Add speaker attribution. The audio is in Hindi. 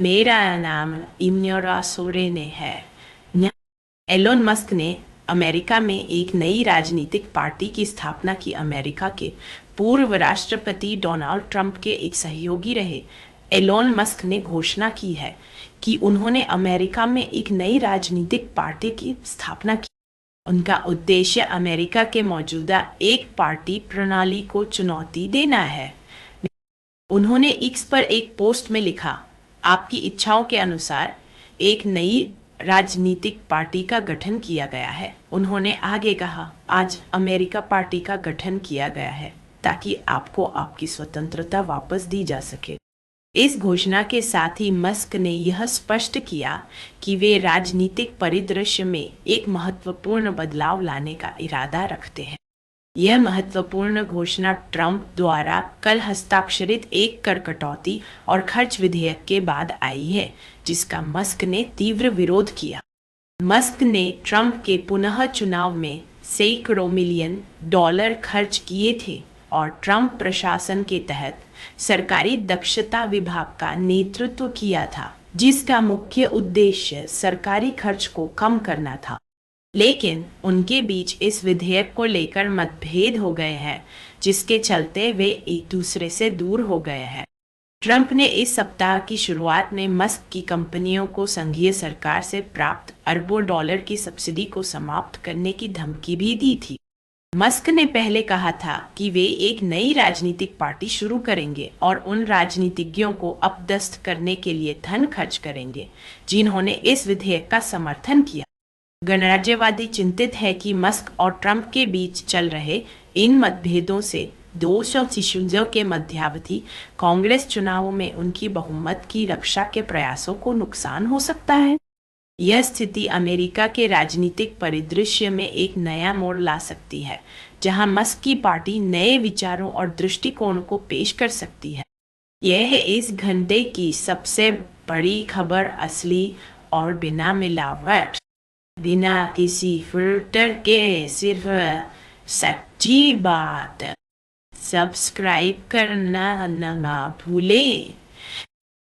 Speaker 1: मेरा नाम इम्योरा सोरेने है। एलोन मस्क ने अमेरिका में एक नई राजनीतिक पार्टी की स्थापना की। अमेरिका के पूर्व राष्ट्रपति डोनाल्ड ट्रंप के एक सहयोगी रहे एलोन मस्क ने घोषणा की है कि उन्होंने अमेरिका में एक नई राजनीतिक पार्टी की स्थापना की। उनका उद्देश्य अमेरिका के मौजूदा एक पार्टी प्रणाली को चुनौती देना है। उन्होंने एक्स पर एक पोस्ट में लिखा, आपकी इच्छाओं के अनुसार एक नई राजनीतिक पार्टी का गठन किया गया है। उन्होंने आगे कहा, आज अमेरिका पार्टी का गठन किया गया है ताकि आपको आपकी स्वतंत्रता वापस दी जा सके। इस घोषणा के साथ ही मस्क ने यह स्पष्ट किया कि वे राजनीतिक परिदृश्य में एक महत्वपूर्ण बदलाव लाने का इरादा रखते हैं। यह महत्वपूर्ण घोषणा ट्रंप द्वारा कल हस्ताक्षरित एक कर कटौती और खर्च विधेयक के बाद आई है, जिसका मस्क ने तीव्र विरोध किया। मस्क ने ट्रंप के पुनः चुनाव में सैकड़ों मिलियन डॉलर खर्च किए थे और ट्रंप प्रशासन के तहत सरकारी दक्षता विभाग का नेतृत्व किया था, जिसका मुख्य उद्देश्य सरकारी खर्च को कम करना था। लेकिन उनके बीच इस विधेयक को लेकर मतभेद हो गए हैं, जिसके चलते वे एक दूसरे से दूर हो गए हैं। ट्रंप ने इस सप्ताह की शुरुआत में मस्क की कंपनियों को संघीय सरकार से प्राप्त अरबों डॉलर की सब्सिडी को समाप्त करने की धमकी भी दी थी। मस्क ने पहले कहा था कि वे एक नई राजनीतिक पार्टी शुरू करेंगे और उन राजनीतिज्ञों को अपदस्थ करने के लिए धन खर्च करेंगे जिन्होंने इस विधेयक का समर्थन किया। गणराज्यवादी चिंतित है कि मस्क और ट्रंप के बीच चल रहे इन मतभेदों से 200 के मध्यावधि कांग्रेस चुनावों में उनकी बहुमत की रक्षा के प्रयासों को नुकसान हो सकता है। यह स्थिति अमेरिका के राजनीतिक परिदृश्य में एक नया मोड़ ला सकती है, जहां मस्क की पार्टी नए विचारों और दृष्टिकोण को पेश कर सकती है। यह है इस घंटे की सबसे बड़ी खबर, असली और बिना मिलावट, बिना किसी फिल्टर के, सिर्फ सच्ची बात। सब्सक्राइब करना न भूलें।